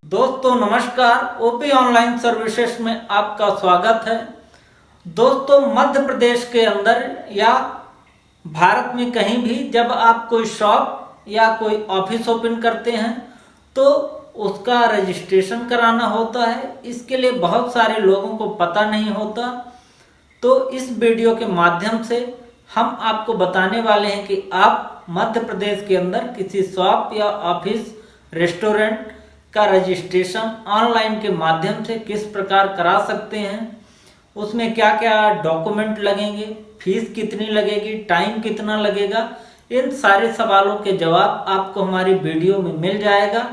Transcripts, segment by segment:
दोस्तों नमस्कार, OP online services में आपका स्वागत है। दोस्तों मध्य प्रदेश के अंदर या भारत में कहीं भी जब आप कोई शॉप या कोई ऑफिस ओपन करते हैं तो उसका रजिस्ट्रेशन कराना होता है। इसके लिए बहुत सारे लोगों को पता नहीं होता, तो इस वीडियो के माध्यम से हम आपको बताने वाले हैं कि आप मध्य प्रदेश के अंदर किसी शॉप या ऑफिस, रेस्टोरेंट का रजिस्ट्रेशन ऑनलाइन के माध्यम से किस प्रकार करा सकते हैं, उसमें क्या क्या डॉक्यूमेंट लगेंगे, फीस कितनी लगेगी, टाइम कितना लगेगा। इन सारे सवालों के जवाब आपको हमारी वीडियो में मिल जाएगा।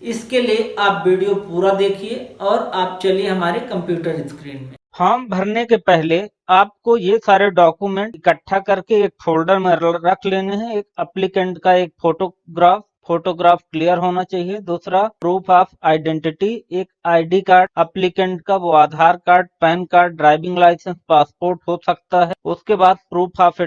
इसके लिए आप वीडियो पूरा देखिए और आप चलिए हमारे कंप्यूटर स्क्रीन में। फॉर्म भरने के पहले आपको ये सारे डॉक्यूमेंट इकट्ठा करके एक फोल्डर में रख लेने हैं। एक एप्लीकेंट का एक फोटोग्राफ क्लियर होना चाहिए। दूसरा प्रूफ ऑफ आइडेंटिटी, एक आईडी कार्ड एप्लीकेंट का, वो Aadhaar card, PAN card, driving licence, passport हो सकता है। उसके बाद प्रूफ ऑफ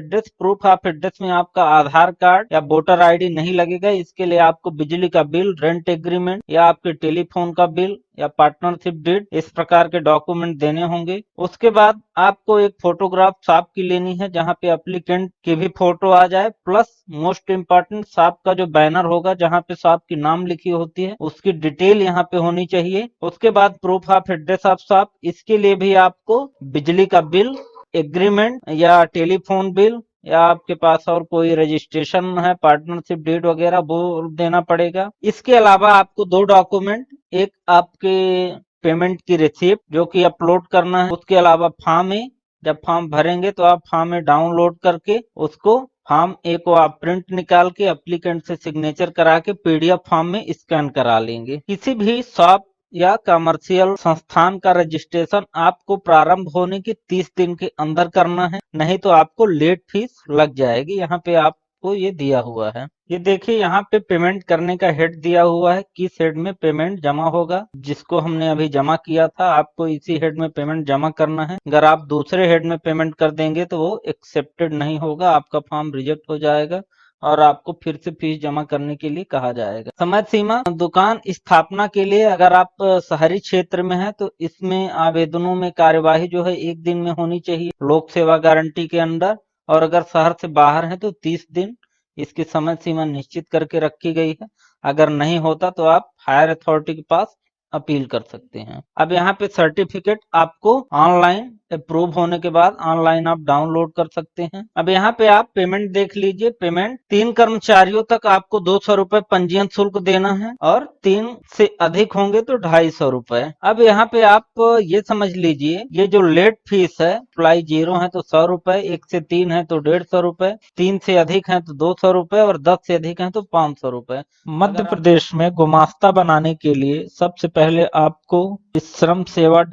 एड्रेस में आपका आधार कार्ड या वोटर आईडी नहीं लगेगा। इसके लिए आपको बिजली का बिल, रेंट एग्रीमेंट या आपके टेलीफोन का बिल या पार्टनरशिप डीड, इस प्रकार के डॉक्यूमेंट देने होंगे। उसके बाद आपको एक फोटोग्राफ शॉप की लेनी है जहां पे एप्लीकेंट की भी फोटो आ जाए, प्लस मोस्ट इम्पोर्टेंट शॉप का जो बैनर होगा जहां पे शॉप की नाम लिखी होती है उसकी डिटेल यहाँ पे होनी चाहिए। उसके बाद proof of address of shop, इसके लिए भी आपको बिजली का बिल, एग्रीमेंट या टेलीफोन बिल या आपके पास और कोई रजिस्ट्रेशन है, पार्टनरशिप डीड वगैरह, वो देना पड़ेगा। इसके अलावा आपको दो डॉक्यूमेंट, एक आपके पेमेंट की रिसिप्ट जो कि अपलोड करना है। उसके अलावा फॉर्म ए, जब फॉर्म भरेंगे तो आप फॉर्म ए डाउनलोड करके उसको फॉर्म ए को आप प्रिंट निकाल के एप्लीकेंट से सिग्नेचर करा के पीडीएफ फॉर्म में स्कैन करा लेंगे। किसी भी शॉप या कमर्शियल संस्थान का रजिस्ट्रेशन आपको प्रारंभ होने के 30 दिन के अंदर करना है, नहीं तो आपको लेट फीस लग जाएगी। यहाँ पे आपको ये दिया हुआ है। ये देखिए यहाँ पे पेमेंट करने का हेड दिया हुआ है, किस हेड में पेमेंट जमा होगा। जिसको हमने अभी जमा किया था आपको इसी हेड में पेमेंट जमा करना है। अगर आप दूसरे हेड में पेमेंट कर देंगे तो वो एक्सेप्टेड नहीं होगा, आपका फॉर्म रिजेक्ट हो जाएगा और आपको फिर से फीस जमा करने के लिए कहा जाएगा। समय सीमा, दुकान स्थापना के लिए अगर आप शहरी क्षेत्र में हैं तो इसमें आवेदनों में कार्यवाही जो है 1 दिन में होनी चाहिए लोक सेवा गारंटी के अंदर, और अगर शहर से बाहर है तो 30 दिन इसकी समय सीमा निश्चित करके रखी गई है। अगर नहीं होता तो आप हायर अथॉरिटी के पास अपील कर सकते हैं। अब यहाँ पे सर्टिफिकेट आपको ऑनलाइन अप्रूव होने के बाद ऑनलाइन आप डाउनलोड कर सकते हैं। अब यहाँ पे आप पेमेंट देख लीजिए। पेमेंट 3 कर्मचारियों तक आपको 200 रुपए पंजीयन शुल्क देना है और 3 से अधिक होंगे तो 250 रुपए। अब यहाँ पे आप ये समझ लीजिए, ये जो लेट फीस है, अप्लाई 0 है तो 100 रुपए, 1 से 3 है तो 150 रुपए, 3 से अधिक है तो 200 रुपए और 10 से अधिक है तो 500 रुपए। मध्य प्रदेश में गुमास्ता बनाने के लिए सबसे पहले आपको श्रम सेवा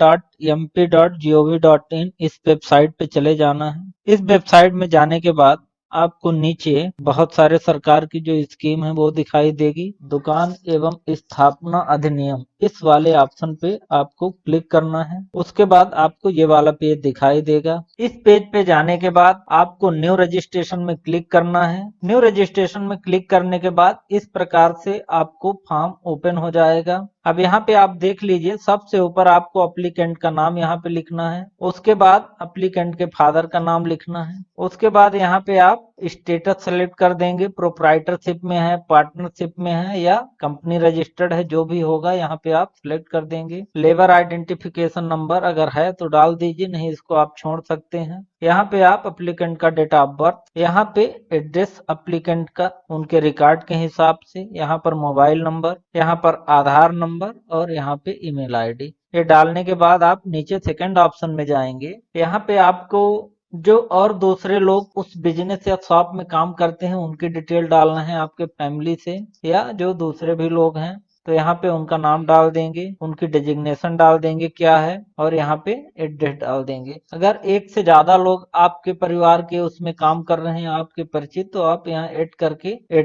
.mp.gov.in इस वेबसाइट पे चले जाना है। इस वेबसाइट में जाने के बाद आपको नीचे बहुत सारे सरकार की जो स्कीम है वो दिखाई देगी। दुकान एवं स्थापना अधिनियम, इस वाले ऑप्शन पे आपको क्लिक करना है। उसके बाद आपको ये वाला पेज दिखाई देगा। इस पेज पे जाने के बाद आपको न्यू रजिस्ट्रेशन में क्लिक करना है। न्यू रजिस्ट्रेशन में क्लिक करने के बाद इस प्रकार से आपको फॉर्म ओपन हो जाएगा। अब यहाँ पे आप देख लीजिए, सबसे ऊपर आपको एप्लीकेंट का नाम यहाँ पे लिखना है। उसके बाद एप्लीकेंट के फादर का नाम लिखना है। उसके बाद यहाँ पे आप स्टेटस सेलेक्ट कर देंगे, प्रोप्राइटरशिप में है, पार्टनरशिप में है या कंपनी रजिस्टर्ड है, जो भी होगा यहाँ पे आप सिलेक्ट कर देंगे। लेबर आइडेंटिफिकेशन नंबर अगर है तो डाल दीजिए, नहीं इसको आप छोड़ सकते हैं। यहाँ पे आप एप्लीकेंट का डेट ऑफ बर्थ, यहाँ पे एड्रेस एप्लीकेंट का उनके रिकॉर्ड के हिसाब से, यहाँ पर मोबाइल नंबर, यहाँ पर आधार नंबर और यहाँ पे ईमेल आईडी। ये डालने के बाद आप नीचे सेकंड ऑप्शन में जाएंगे। यहाँ पे आपको जो और दूसरे लोग उस बिजनेस या शॉप में काम करते हैं उनकी डिटेल डालना है, आपके फैमिली से या जो दूसरे भी लोग हैं तो यहाँ पे उनका नाम डाल देंगे, उनकी डेजिग्नेशन डाल देंगे क्या है और यहाँ पे एड्रेस डाल देंगे। अगर एक से ज्यादा लोग आपके परिवार के उसमें काम कर रहे हैं आपके परिचित, तो आप यहाँ ऐड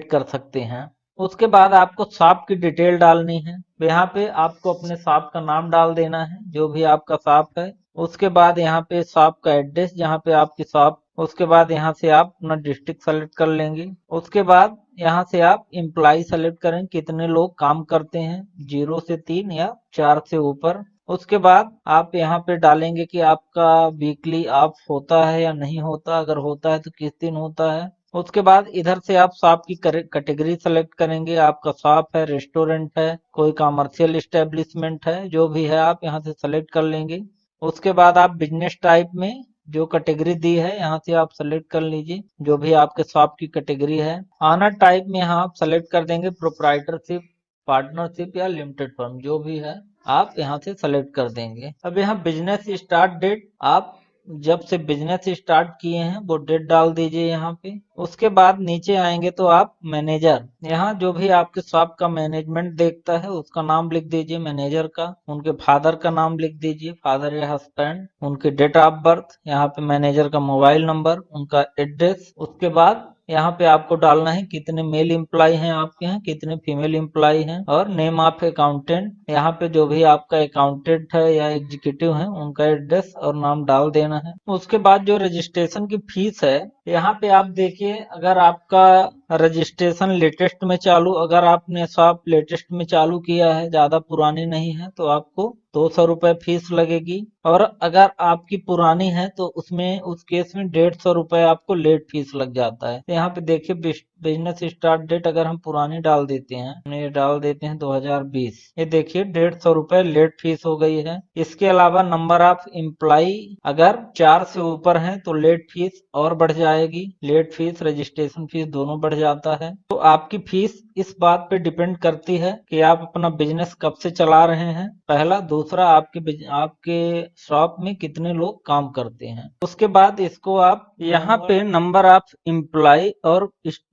कर सकते हैं। उसके बाद आपको शॉप की डिटेल डालनी है। यहाँ पे आपको अपने शॉप का नाम डाल देना है, जो भी आपका शॉप है। उसके बाद यहाँ पे शॉप का एड्रेस जहाँ पे आपकी शॉप, उसके बाद यहाँ से आप अपना डिस्ट्रिक्ट सेलेक्ट कर लेंगे। उसके बाद यहाँ से आप एम्प्लॉय सेलेक्ट करें, कितने लोग काम करते हैं, 0 से 3 या 4 से ऊपर। उसके बाद आप यहाँ पे डालेंगे कि आपका वीकली ऑफ होता है या नहीं होता, अगर होता है तो किस दिन होता है। उसके बाद इधर से आप शॉप की कैटेगरी सेलेक्ट करेंगे, आपका शॉप है, रेस्टोरेंट है, कोई कमर्शियल इस्टेब्लिशमेंट है, जो भी है आप यहाँ से सेलेक्ट कर लेंगे। उसके बाद आप बिजनेस टाइप में जो कैटेगरी दी है यहाँ से आप सेलेक्ट कर लीजिए, जो भी आपके शॉप की कैटेगरी है। ऑनर टाइप में यहाँ आप सेलेक्ट कर देंगे प्रोप्राइटरशिप, पार्टनरशिप या लिमिटेड फर्म, जो भी है आप यहाँ से सेलेक्ट कर देंगे। अब यहाँ बिजनेस स्टार्ट डेट, आप जब से बिजनेस स्टार्ट किए हैं वो डेट डाल दीजिए यहाँ पे। उसके बाद नीचे आएंगे तो आप मैनेजर, यहाँ जो भी आपके शॉप का मैनेजमेंट देखता है उसका नाम लिख दीजिए मैनेजर का, उनके फादर का नाम लिख दीजिए, फादर या हस्बैंड, उनकी डेट ऑफ बर्थ, यहाँ पे मैनेजर का मोबाइल नंबर, उनका एड्रेस। उसके बाद यहाँ पे आपको डालना है कितने मेल एम्प्लॉय हैं आपके यहाँ, कितने फीमेल एम्प्लॉय हैं, और नेम ऑफ अकाउंटेंट, यहाँ पे जो भी आपका अकाउंटेंट है या एग्जीक्यूटिव है उनका एड्रेस और नाम डाल देना है। उसके बाद जो रजिस्ट्रेशन की फीस है, यहाँ पे आप देखिए, अगर आपका रजिस्ट्रेशन लेटेस्ट में चालू, अगर आपने शॉप लेटेस्ट में चालू किया है, ज्यादा पुरानी नहीं है, तो आपको 200 रुपए फीस लगेगी। और अगर आपकी पुरानी है तो उसमें उस केस में 150 रुपए आपको लेट फीस लग जाता है। तो यहाँ पे देखिए बिजनेस स्टार्ट डेट अगर हम पुरानी डाल देते हैं, ये डाल देते हैं 2020, ये देखिए 150 रुपए लेट फीस हो गई है। इसके अलावा नंबर ऑफ एम्प्लॉय अगर 4 से ऊपर है तो लेट फीस और बढ़ जाएगी, लेट फीस रजिस्ट्रेशन फीस दोनों बढ़ जाता है। तो आपकी फीस इस बात पे डिपेंड करती है कि आप अपना बिजनेस कब से चला रहे हैं, पहला। दूसरा, आपके शॉप में कितने लोग काम करते हैं। उसके बाद इसको आप यहाँ पे नंबर ऑफ एम्प्लॉय और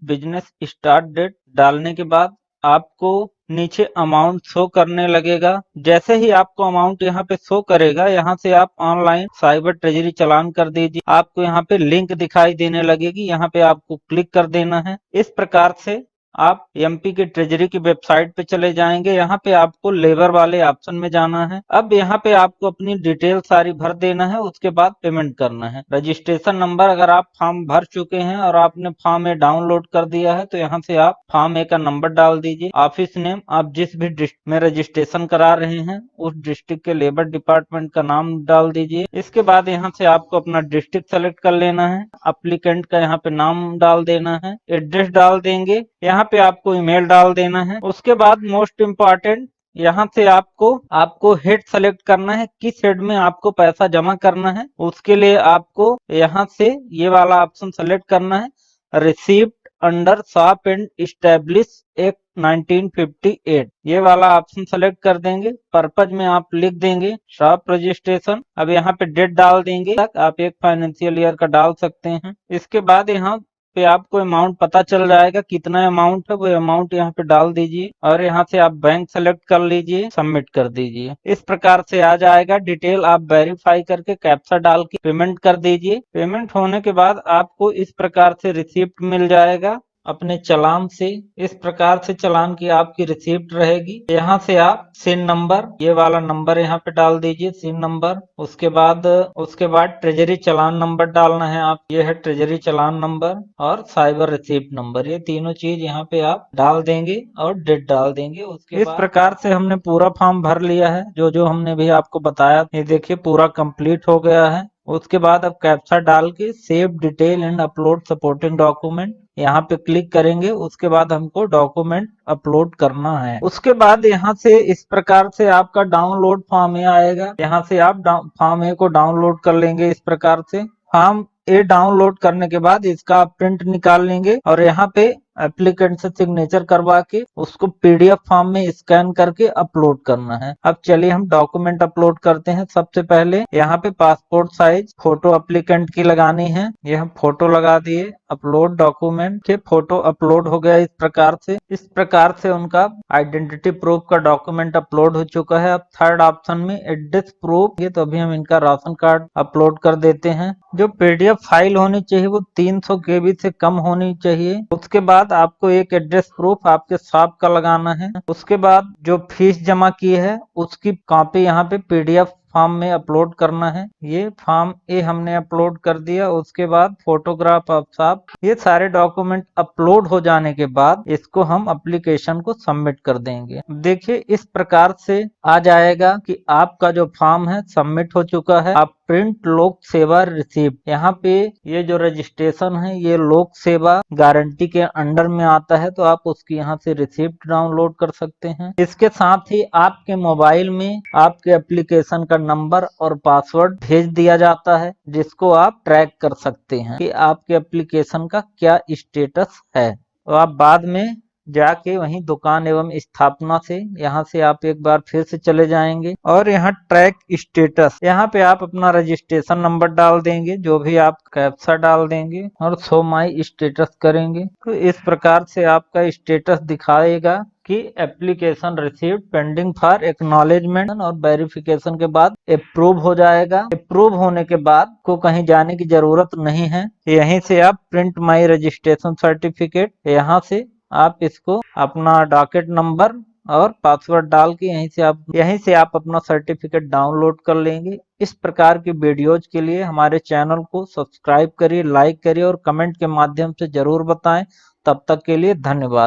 बिजनेस स्टार्ट डेट डालने के बाद आपको नीचे अमाउंट शो करने लगेगा। जैसे ही आपको अमाउंट यहाँ पे शो करेगा, यहाँ से आप ऑनलाइन साइबर ट्रेजरी चालान कर दीजिए। आपको यहाँ पे लिंक दिखाई देने लगेगी, यहाँ पे आपको क्लिक कर देना है। इस प्रकार से आप एमपी के ट्रेजरी की वेबसाइट पे चले जाएंगे, यहाँ पे आपको लेबर वाले ऑप्शन में जाना है। अब यहाँ पे आपको अपनी डिटेल सारी भर देना है, उसके बाद पेमेंट करना है। रजिस्ट्रेशन नंबर, अगर आप फॉर्म भर चुके हैं और आपने फॉर्म ए डाउनलोड कर दिया है तो यहाँ से आप फॉर्म ए का नंबर डाल दीजिए। ऑफिस नेम, आप जिस भी डिस्ट्रिक्ट में रजिस्ट्रेशन करा रहे हैं उस डिस्ट्रिक्ट के लेबर डिपार्टमेंट का नाम डाल दीजिए। इसके बाद यहाँ से आपको अपना डिस्ट्रिक्ट सेलेक्ट कर लेना है, अप्लीकेंट का यहाँ पे नाम डाल देना है, एड्रेस डाल देंगे, यहाँ पे आपको ईमेल डाल देना है। उसके बाद मोस्ट इम्पोर्टेंट, यहाँ से आपको हेड सेलेक्ट करना है, किस हेड में आपको पैसा जमा करना है। उसके लिए आपको यहाँ से ये वाला ऑप्शन सेलेक्ट करना है, received under shop and establish act 1958, ये वाला ऑप्शन सेलेक्ट कर देंगे। पर्पज में आप लिख देंगे शॉप रजिस्ट्रेशन। अब यहाँ पे डेट डाल देंगे, आप एक फाइनेंशियल ईयर का डाल सकते हैं। इसके बाद यहाँ पे आपको अमाउंट पता चल जाएगा कितना अमाउंट है, वो अमाउंट यहाँ पे डाल दीजिए और यहाँ से आप बैंक सेलेक्ट कर लीजिए, सबमिट कर दीजिए। इस प्रकार से आ जाएगा। डिटेल आप वेरीफाई करके कैप्चा डाल के पेमेंट कर दीजिए। पेमेंट होने के बाद आपको इस प्रकार से रिसिप्ट मिल जाएगा अपने चालान से। इस प्रकार से चालान की आपकी रिसिप्ट रहेगी। यहाँ से आप सिन नंबर, ये वाला नंबर यहाँ पे डाल दीजिए, सिन नंबर। उसके बाद ट्रेजरी चालान नंबर डालना है आप, ये है ट्रेजरी चालान नंबर और साइबर रिसिप्ट नंबर, ये तीनों चीज यहाँ पे आप डाल देंगे और डेट डाल देंगे। उसके इस प्रकार से हमने पूरा फॉर्म भर लिया है, जो जो हमने भी आपको बताया। ये देखिए पूरा कंप्लीट हो गया है। उसके बाद अब कैप्चा डाल के save detail and upload supporting document, यहाँ पे क्लिक करेंगे। उसके बाद हमको डॉक्यूमेंट अपलोड करना है। उसके बाद यहाँ से इस प्रकार से आपका डाउनलोड फॉर्म ए आएगा, यहाँ से आप फॉर्म ए को डाउनलोड कर लेंगे। इस प्रकार से फॉर्म ए डाउनलोड करने के बाद इसका प्रिंट निकाल लेंगे और यहाँ पे एप्लीकेंट से सिग्नेचर करवा के उसको पीडीएफ फॉर्म में स्कैन करके अपलोड करना है। अब चलिए हम डॉक्यूमेंट अपलोड करते हैं। सबसे पहले यहाँ पे पासपोर्ट साइज फोटो एप्लीकेंट की लगानी है, ये हम फोटो लगा दिए। अपलोड डॉक्यूमेंट के फोटो अपलोड हो गया। इस प्रकार से उनका आइडेंटिटी प्रूफ का डॉक्यूमेंट अपलोड हो चुका है। अब थर्ड ऑप्शन में एड्रेस प्रूफ, ये तो अभी हम इनका राशन कार्ड अपलोड कर देते हैं। जो पीडीएफ फाइल होनी चाहिए वो 300 केबी से कम होनी चाहिए। उसके बाद आपको एक एड्रेस प्रूफ आपके शॉप का लगाना है। उसके बाद जो फीस जमा की है उसकी कॉपी यहाँ पे पीडीएफ फॉर्म में अपलोड करना है। ये फॉर्म ए हमने अपलोड कर दिया। उसके बाद फोटोग्राफ ऑफ शॉप, ये सारे डॉक्यूमेंट अपलोड हो जाने के बाद इसको हम एप्लीकेशन को सबमिट कर देंगे। देखिए इस प्रकार से आ जाएगा कि आपका जो फॉर्म है सबमिट हो चुका है। आप प्रिंट लोक सेवा रिसीप्ट, यहाँ पे ये जो रजिस्ट्रेशन है ये लोक सेवा गारंटी के अंडर में आता है, तो आप उसकी यहाँ से रिसिप्ट डाउनलोड कर सकते हैं। इसके साथ ही आपके मोबाइल में आपके एप्लीकेशन का नंबर और पासवर्ड भेज दिया जाता है, जिसको आप ट्रैक कर सकते हैं कि आपके एप्लीकेशन का क्या स्टेटस है। तो आप बाद में जाके वहीं दुकान एवं स्थापना से यहाँ से आप एक बार फिर से चले जाएंगे और यहाँ ट्रैक स्टेटस, यहाँ पे आप अपना रजिस्ट्रेशन नंबर डाल देंगे, जो भी आप कैप्चा डाल देंगे और शो माई स्टेटस करेंगे। तो इस प्रकार से आपका स्टेटस दिखाएगा कि application received pending for acknowledgement, और वेरिफिकेशन के बाद अप्रूव हो जाएगा। अप्रूव होने के बाद को कहीं जाने की जरूरत नहीं है, यहीं से आप प्रिंट माई रजिस्ट्रेशन सर्टिफिकेट, यहाँ से आप इसको अपना डॉकेट नंबर और पासवर्ड डाल के यहीं से आप अपना सर्टिफिकेट डाउनलोड कर लेंगे। इस प्रकार की वीडियोज के लिए हमारे चैनल को सब्सक्राइब करिए, लाइक करिए और कमेंट के माध्यम से जरूर बताएं। तब तक के लिए धन्यवाद।